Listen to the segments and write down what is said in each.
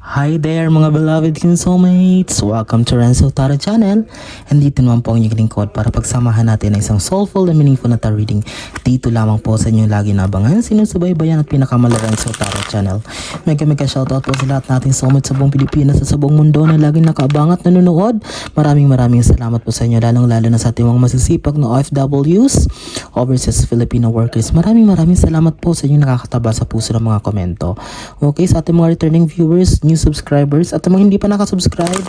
Hi there mga beloved kin soulmates! Welcome to Renzo Tarot Channel. And dito naman po ang inyong lingkod para pagsamahan natin ng isang soulful and meaningful na tarot reading. Dito lamang po sa inyong lagi nabangan, sinusubaybayan at pinakamalaking Renzo Tarot Channel. Mega shoutout po sa lahat nating soulmates sa buong Pilipinas at sa buong mundo na laging nakaabang at nanonood. Maraming salamat po sa inyo, lalong lalo na sa ating mga masisipag na OFWs, overseas Filipino workers. Maraming salamat po sa inyong nakakataba sa puso ng mga komento. Okay, sa ating mga returning viewers, new subscribers at mga hindi pa nakasubscribe,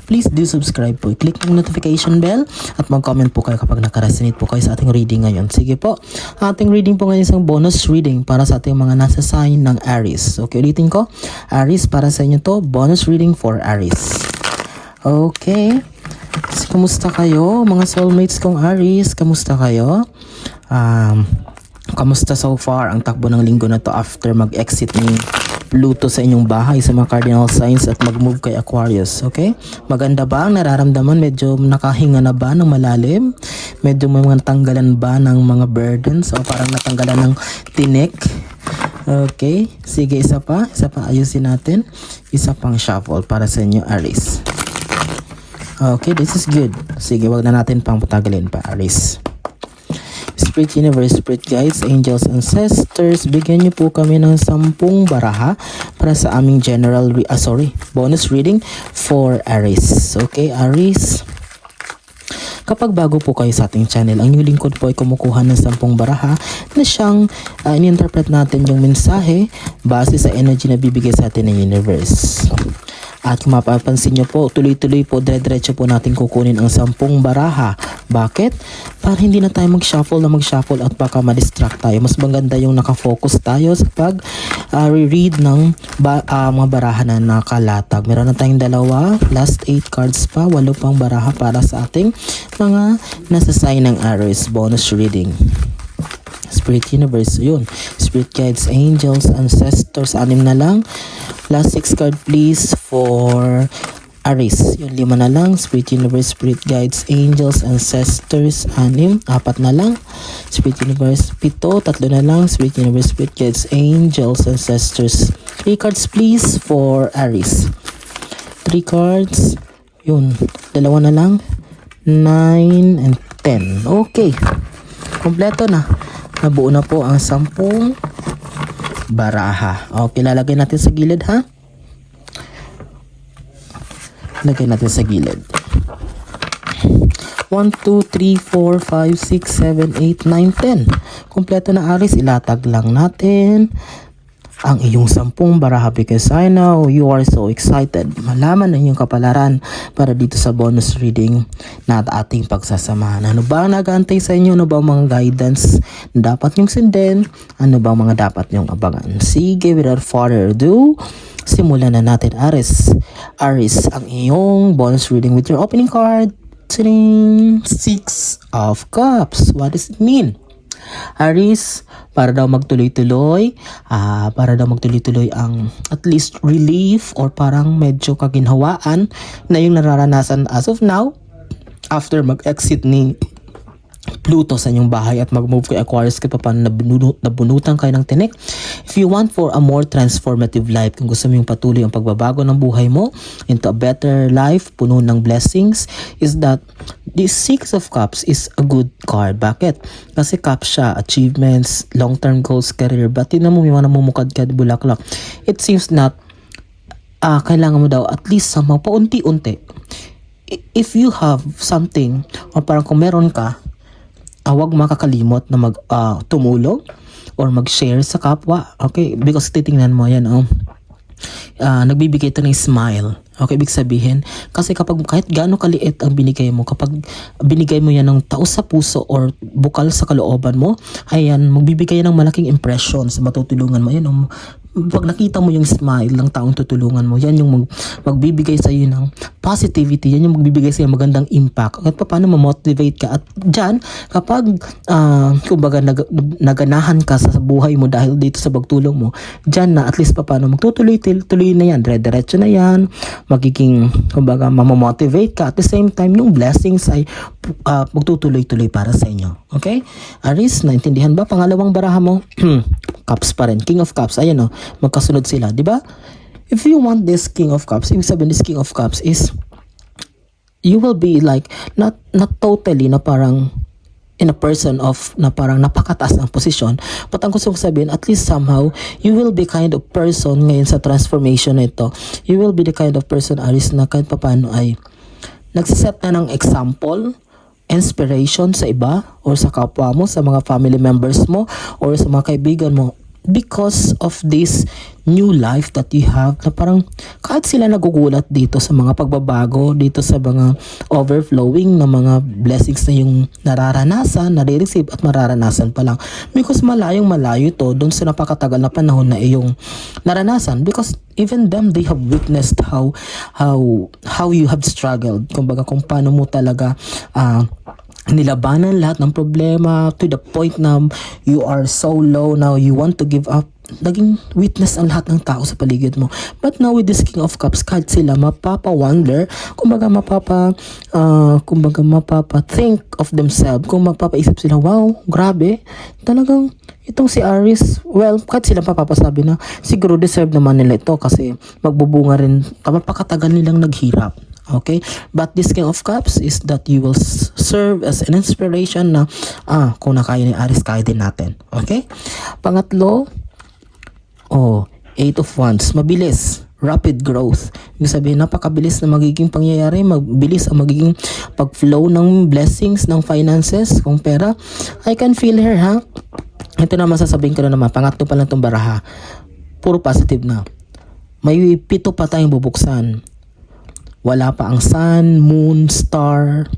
please do subscribe po. I-click ang notification bell at mag-comment po kayo kapag nakaresonate po kayo sa ating reading ngayon. Sige po, ating reading po ngayon isang bonus reading para sa ating mga nasa sign ng Aries. Okay, ulitin ko, Aries, para sa inyo to, bonus reading for Aries. Okay, kamusta kayo mga soulmates kong Aries? Kamusta kayo? Kamusta so far ang takbo ng linggo na to after mag-exit ni Pluto sa inyong bahay sa mga cardinal signs at mag-move kay Aquarius, okay? Maganda ba ang nararamdaman? Medyo nakahinga na ba ng malalim? Medyo may mga tanggalan ba ng mga burdens o parang natanggalan ng tinik? Okay, sige, isa pa ayusin natin. Isa pang shuffle para sa inyo, Aries. Okay, this is good. Sige, wag na natin pang patagalin pa, Aries. Spirit Universe, Spirit Guides, Angels, Ancestors, bigyan niyo po kami ng 10 baraha para sa aming bonus reading for Aries. Okay, Aries. Kapag bago po kayo sa ating channel, ang inyong lingkod po ay kumukuha ng 10 baraha na siyang in-interpret natin yung mensahe base sa energy na bibigay sa atin ng universe. At kung mapapansin nyo po, tuloy-tuloy po, dire-diretso po natin kukunin ang 10 baraha. Bakit? Para hindi na tayo mag-shuffle at baka ma-distract tayo. Mas maganda yung nakafocus tayo sa pag-read ng mga baraha na nakalatag. Meron na tayong dalawa, last 8 cards pa, 8 pang baraha para sa ating mga nasa sign ng Aries bonus reading. Spirit Universe, yun. Spirit Guides, Angels, Ancestors, 6 na lang. Last 6 card please for Aries. Yung 5 na lang. Spirit Universe, Spirit Guides, Angels, Ancestors, 4 na lang. Spirit Universe, 7, 3 na lang. Spirit Universe, Spirit Guides, Angels, Ancestors. 3 cards please for Aries. 3 cards. Yun. 2 na lang. 9 and 10. Okay. Kompleto na. Nabuo na po ang 10 baraha. Okay, lalagay natin sa gilid, ha? Lagay natin sa gilid. 1, 2, 3, 4, 5, 6, 7, 8, 9, 10. Kompleto na, Aries. Ilatag lang natin ang iyong 10 baraha because I know you are so excited malaman ang iyong kapalaran para dito sa bonus reading na ating pagsasamahan. Ano ba ang nag-aantay sa inyo? Ano ba ang mga guidance na dapat nyong sundin? Ano ba ang mga dapat nyong abangan? Sige, without further ado, simulan na natin, Aries. Aries, ang iyong bonus reading with your opening card. 6 of Cups. What does it mean? Aries, para daw magtuloy-tuloy ang at least relief or parang medyo kaginhawaan na yung nararanasan as of now after mag-exit ni Pluto sa inyong bahay at mag-move kay Aquarius kaya paano nabunutan kayo ng tinik. If you want for a more transformative life, kung gusto mo yung patuloy ang pagbabago ng buhay mo into a better life, puno ng blessings, is that this 6 of Cups is a good card. Bakit? Kasi cup siya, achievements, long-term goals, career. But tinan mo, may mga namumukadkad bulaklak. It seems not kailangan mo daw at least sa mga paunti-unti. If you have something or parang kung meron ka, huwag makakalimot na tumulong or mag-share sa kapwa. Okay? Because titingnan mo yan, nagbibigay ito ng smile. Okay, ibig sabihin, kasi kapag kahit gaano kaliit ang binigay mo, kapag binigay mo yan ng taos sa puso or bukal sa kalooban mo, ayan, magbibigay yan ng malaking impression sa matutulungan mo. Yan, pag nakita mo yung smile ng taong tutulungan mo, yan yung magbibigay sa iyo ng positivity, yan yung magbibigay sa iyo magandang impact. At paano ma-motivate ka? At dyan, kapag kumbaga naganahan ka sa buhay mo dahil dito sa pagtulong mo, dyan na at least paano magtutuloy na yan, dire-diretso na yan, magiging kumbaga mamamotivate ka. At the same time, yung blessings ay magtutuloy-tuloy para sa inyo. Okay? Aries, naintindihan ba? Pangalawang baraha mo, Cups pa rin. King of Cups. Ayan o, magkasunod sila. Di ba? if you want this King of Cups, ibig sabihin this King of Cups is you will be like not totally na parang in a person of na parang napakataas ang posisyon, but ang gusto kong sabihin, at least somehow you will be kind of person ngayon sa transformation na ito. You will be the kind of person, Aris, na kahit paano ay nagsiset na ng example, inspiration sa iba or sa kapwa mo, sa mga family members mo or sa mga kaibigan mo, because of this new life that you have, na parang kahit sila nagugulat dito sa mga pagbabago, dito sa mga overflowing na mga blessings na yung nararanasan, nare-receive at mararanasan pa lang, because malayong malayo to doon sa napakatagal na panahon na iyong naranasan, because even them, they have witnessed how you have struggled, kumbaga kung paano mo talaga nilabanan lahat ng problema to the point na you are so low now, you want to give up. Naging witness ang lahat ng tao sa paligid mo. But now with this King of Cups, kahit sila mapapa-wonder, kumbaga mapapa-think of themselves, kung mapapaisip sila, wow, grabe, talagang itong si Aries, well, kahit sila papasabi na siguro deserve naman nila ito kasi magbubunga rin, mapakatagal nilang naghirap. Okay, but this King of Cups is that you will serve as an inspiration na kung nakaya ni Aries, kaya din natin. Okay, pangatlo, Eight of Wands, mabilis, rapid growth. Ibig sabihin, napakabilis na magiging pangyayari, mabilis ang magiging pag-flow ng blessings, ng finances, kung pera. I can feel her, ha? Ito na masasabihin ko na naman, pangatlo pa lang itong baraha, puro positive na. May 7 pa tayong bubuksan. Wala pa ang Sun, Moon, Star,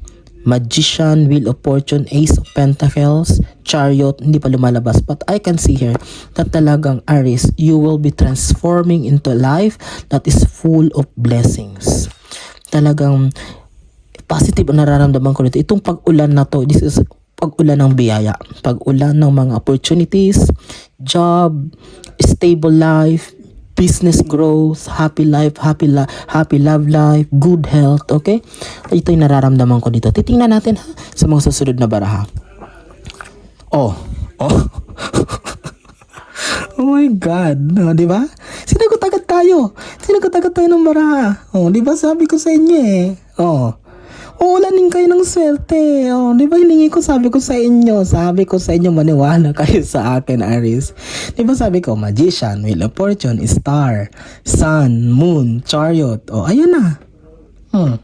Magician, Wheel of Fortune, Ace of Pentacles, Chariot, hindi pa lumalabas. But I can see here that talagang Aries, you will be transforming into a life that is full of blessings. Talagang positive ang nararamdaman ko nito. Itong pag-ulan na to, this is pag-ulan ng biyaya. Pag-ulan ng mga opportunities, job, stable life, business growth, happy life, happy love life, good health, okay? Ito yung nararamdaman ko dito. Titingnan natin sa mga susunod na baraha. Oh my God, di ba? Sinagot agad tayo ng baraha. Di ba sabi ko sa inyo eh. Uulanin kayo ng swerte. Di ba hiningi ko, sabi ko sa inyo, maniwala kayo sa akin, Aries. Di ba sabi ko, Magician, Wheel of Fortune, Star, Sun, Moon, Chariot. Ayan na.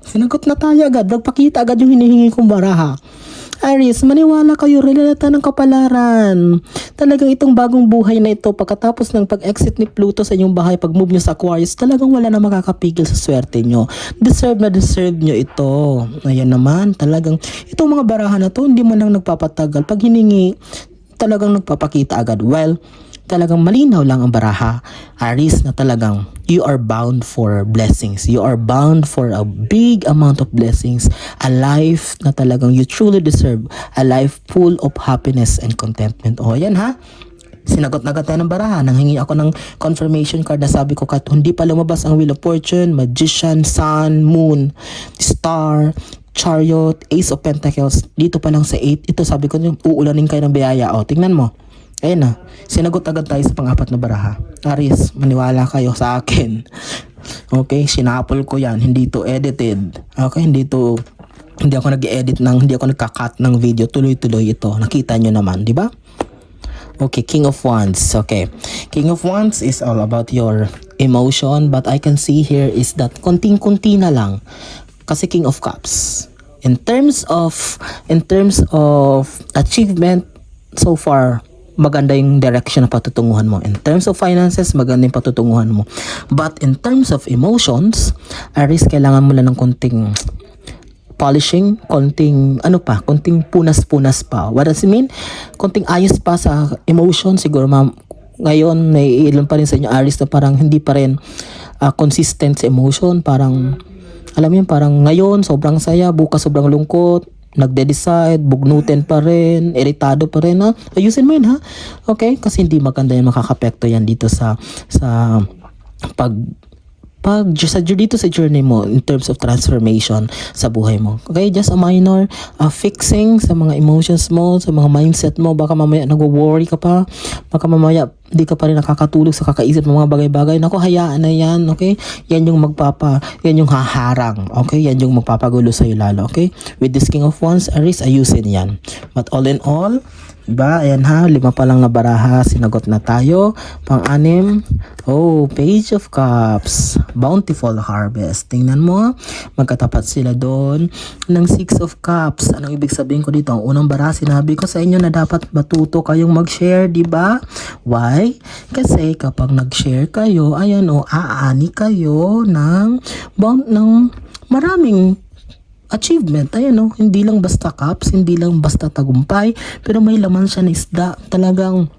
Sinagot na tayo agad. Nagpakita agad yung hinihingi kong baraha. Aries, maniwala kayo, relata ng kapalaran. Talagang itong bagong buhay na ito, pagkatapos ng pag-exit ni Pluto sa inyong bahay, pag-move nyo sa Aquarius, talagang wala na makakapigil sa swerte nyo. Deserve nyo ito. Ayan naman, talagang itong mga baraha na to, hindi mo lang nagpapatagal. Pag hiningi, talagang nagpapakita agad. Well, talagang malinaw lang ang baraha, Aries, na talagang you are bound for blessings. You are bound for a big amount of blessings. A life na talagang you truly deserve. A life full of happiness and contentment. Ayan ha. Sinagot na agad tayo ng baraha. Nanghingi ako ng confirmation card na sabi ko kahit hindi pa lumabas ang Wheel of Fortune, Magician, Sun, Moon, Star, Chariot, Ace of Pentacles, dito pa lang sa 8, ito sabi ko yung uulanin kayo ng biyaya. Tingnan mo. Ayun na, sinagot agad tayo sa pang-4 na baraha. Aries, maniwala kayo sa akin. Okay, sinapol ko yan, hindi to edited. Okay, hindi ako nag-edit hindi ako nagka-cut ng video, tuloy-tuloy ito. Nakita nyo naman, di ba? Okay, King of Wands. Okay, King of Wands is all about your emotion, but I can see here is that konting-kunti na lang. Kasi King of Cups. In terms of achievement, so far, maganda yung direction na patutunguhan mo. In terms of finances, maganda yung patutunguhan mo. But in terms of emotions, Aries, kailangan mo lang ng konting polishing, konting punas-punas pa. What does it mean? Konting ayos pa sa emotion. Siguro ngayon, naiilan pa rin sa inyo, Aries, na parang hindi pa rin consistent sa emotion. Parang, alam mo yun, parang ngayon, sobrang saya, bukas sobrang lungkot, nagde-decide, bugnutin pa rin, iritado pa rin, ha? Ayusin mo yun, ha? Okay? Kasi hindi maganda yung makakapekto yan dito sa dito sa journey mo in terms of transformation sa buhay mo. Okay, just a minor fixing sa mga emotions mo, sa mga mindset mo. Baka mamaya nagwo-worry ka pa, baka mamaya di ka pa rin nakakatulog sa kakaisip ng mga bagay-bagay. Naku, hayaan na yan, okay? Yan yung yan yung haharang, okay? Yan yung magpapagulo sa'yo lalo, okay? With this King of Wands, Aries, ayusin yan. But all in all, diba? Ayan ha, 5 pa lang na baraha, sinagot na tayo. Pang-6, Page of Cups, Bountiful Harvest. Tingnan mo, magkatapat sila doon ng 6 of Cups. Anong ibig sabihin ko dito? Ang unang baraha, sinabi ko sa inyo na dapat matuto kayong mag-share, diba? Why? Kasi kapag nag-share kayo, ayan aani kayo ng maraming achievement. Ayan hindi lang basta cups, hindi lang basta tagumpay, pero may laman siya na isda. Talagang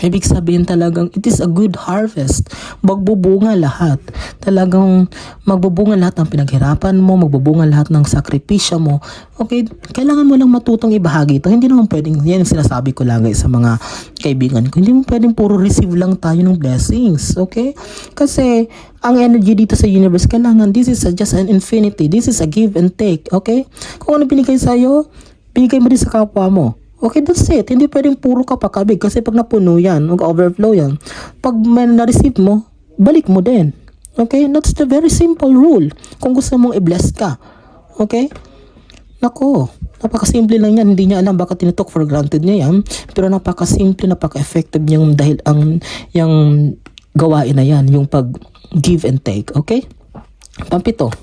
ibig sabihin talagang it is a good harvest. Magbubunga lahat. Talagang magbubunga lahat ng pinaghirapan mo, magbubunga lahat ng sakripisyo mo. Okay, kailangan mo lang matutong ibahagi ito. Hindi naman pwedeng, yan yung sinasabi ko lagi sa mga kaibigan ko, hindi mo pwedeng puro receive lang tayo ng blessings. Okay? Kasi ang energy dito sa universe, kailangan, this is just an infinity. This is a give and take. Okay? Kung ano binigay sa'yo, binigay mo din sa kapwa mo. Okay, that's it. Hindi pwedeng puro ka pakabig kasi pag napuno yan, mag-overflow yan, pag may na-receive mo, balik mo din. Okay? That's the very simple rule. Kung gusto mong i-bless ka. Okay? Nako, napakasimple lang yan. Hindi niya alam bakit tinitok for granted niya yan. Pero napakasimple, napaka-effective niyang dahil yung gawain na yan, yung pag-give and take. Okay? Pang-7.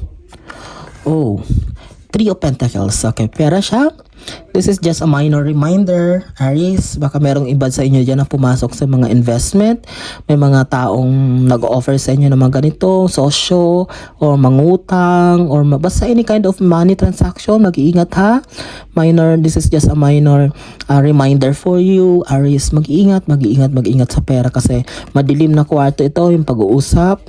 3 of Pentacles. Okay, pera siya. This is just a minor reminder, Aries. Baka merong iba sa inyo dyan na pumasok sa mga investment. May mga taong nag-offer sa inyo ng mga ganito, sosyo, or mangutang, or basta any kind of money transaction. Mag-iingat ha. This is just a minor reminder for you, Aries. Mag-iingat sa pera kasi madilim na kwarto ito, yung pag-uusap.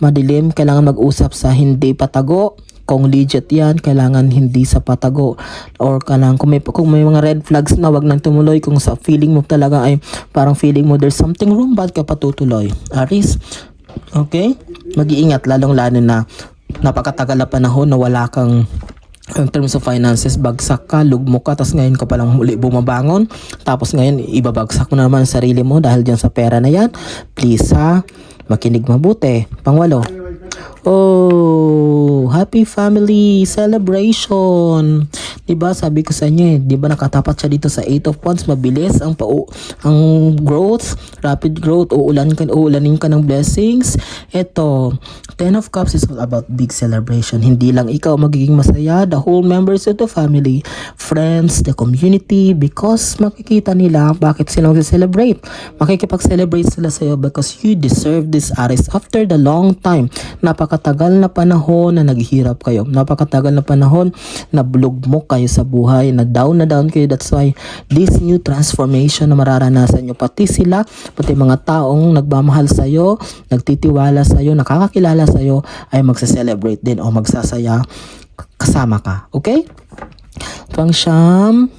Madilim, kailangan mag-usap sa hindi patago. Kung legit yan, kailangan hindi sa patago. Or kailangan, kung may mga red flags na, wag nang tumuloy. Kung sa feeling mo talaga ay parang feeling mo there's something wrong, ba't ka patutuloy? Aries, okay? Mag-iingat, lalong-lalo na napakatagal na panahon na wala kang in terms of finances, bagsak ka, lugmo ka, tapos ngayon ka palang muli bumabangon, tapos ngayon ibabagsak mo na naman ang sarili mo dahil dyan sa pera na yan. Please ha, makinig mabuti. Pang-8, happy family celebration. Diba, sabi ko sa inyo diba nakatapat siya dito sa 8 of Wands, mabilis ang growth, rapid growth, uulanin ka ng blessings. Ito, 10 of Cups is all about big celebration. Hindi lang ikaw magiging masaya, the whole members of the family, friends, the community, because makikita nila bakit sila mag-celebrate. Makikipag-celebrate sila sa'yo because you deserve this, Aries. After the long time, napakatagal na panahon na naghihirap kayo, napakatagal na panahon na bulugmok kayo sa buhay, na down kayo. That's why this new transformation na mararanasan nyo, pati sila, pati mga taong nagmamahal sa'yo, nagtitiwala sa'yo, nakakakilala sa'yo, ay magsa-celebrate din o magsasaya kasama ka. Okay? Pang-9,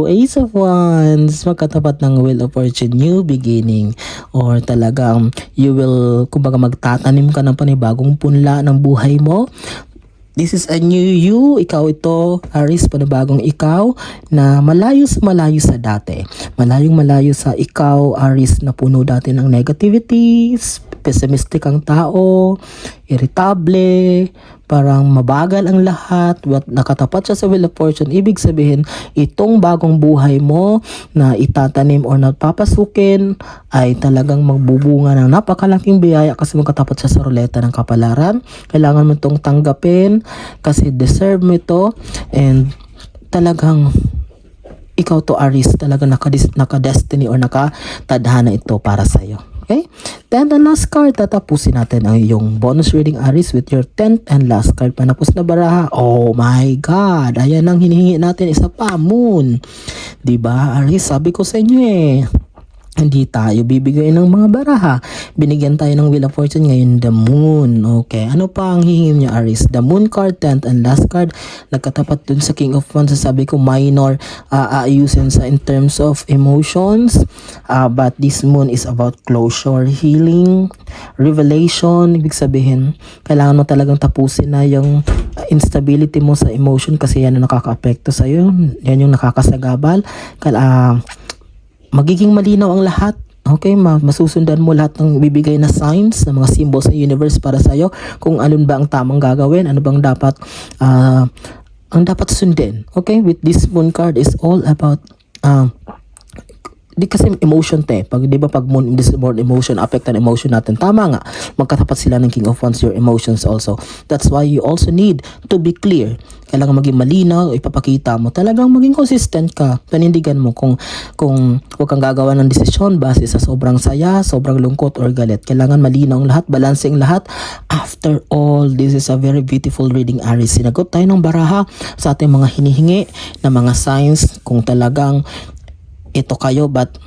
Ace of Wands, magkatapat ng Wheel of Fortune, new beginning, or talagang you will, kumbaga magtatanim ka ng panibagong punla ng buhay mo. This is a new you, ikaw ito, Aries, panibagong ikaw na malayo sa dati. Malayo sa ikaw, Aries, na puno dati ng negativities, pessimistic ang tao, irritable, parang mabagal ang lahat. Nakatapat siya sa Wheel of Fortune. Ibig sabihin, itong bagong buhay mo na itatanim or napapasukin ay talagang magbubunga ng napakalaking biyaya kasi magkatapat siya sa ruleta ng kapalaran. Kailangan mo itong tanggapin kasi deserve mo ito, and talagang ikaw to, Aries, talagang naka-destiny or nakatadhana ito para sa'yo. Okay? Then the last card, tatapusin natin ang iyong bonus reading, Aries, with your 10th and last card. Panapos na baraha. Oh my God! Ayan ang hinihingi natin, isa pa, Moon. Diba, Aries? Sabi ko sa inyo hindi tayo bibigay ng mga baraha. Binigyan tayo ng Wheel of Fortune, ngayon the Moon. Okay, ano pa ang hihingin niya, Aries? The Moon card, 10th and last card. Nagkatapat dun sa King of Wands. Sabi ko minor aayusin sa in terms of emotions. But this Moon is about closure, healing, revelation. Ibig sabihin, kailangan mo talagang tapusin na yung instability mo sa emotion kasi yan ang nakaka-apekto sa'yo. Yan yung nakakasagabal. Magiging malinaw ang lahat. Okay, masusundan mo lahat ng bibigay na signs, ng mga symbols ng universe para sa iyo, kung alin ba ang tamang gagawin, ano bang dapat ang dapat sundin. Okay, with this Moon card is all about di kasi emotion pag di ba pag moon this more emotion affect ang emotion natin, tama nga, magkatapat sila ng King of Wands, your emotions also. That's why you also need to be clear. Kailangan maging malinaw, ipapakita mo, talagang maging consistent ka, panindigan mo kung huwag kang gagawa ng desisyon base sa sobrang saya, sobrang lungkot or galit. Kailangan malinaw ang lahat, balancing lahat. After all, this is a very beautiful reading, Aries. Sinagot tayo ng baraha sa ating mga hinihingi na mga signs kung talagang ito kayo, but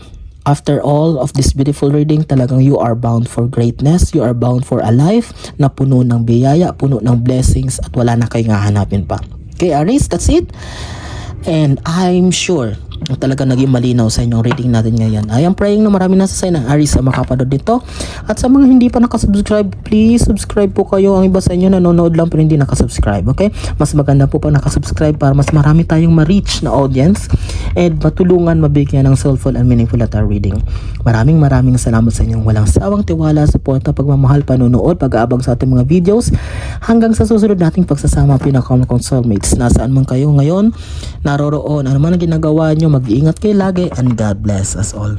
after all of this beautiful reading, talagang you are bound for greatness, you are bound for a life na puno ng biyaya, puno ng blessings, at wala na kayong hahanapin pa. Okay, Aries, that's it. And I'm sure talaga naging malinaw sa inyong reading natin ngayon. I am praying na marami nasa sign ng Aries sa makapanood dito. At sa mga hindi pa nakasubscribe, please subscribe po kayo. Ang iba sa inyo nanonood lang pero hindi nakasubscribe. Okay? Mas maganda po pag nakasubscribe para mas marami tayong ma-reach na audience and matulungan mabigyan ng soulful and meaningful letter reading. Maraming salamat sa inyong walang sawang tiwala, suporta, pagmamahal, panonood, pag-aabang sa ating mga videos. Hanggang sa susunod nating pagsasama, pinaka-common soulmates. Nasaan man kayo ngayon, naroroon, ano man ang ginagawa nyo, mag-iingat kayo lagi, and God bless us all.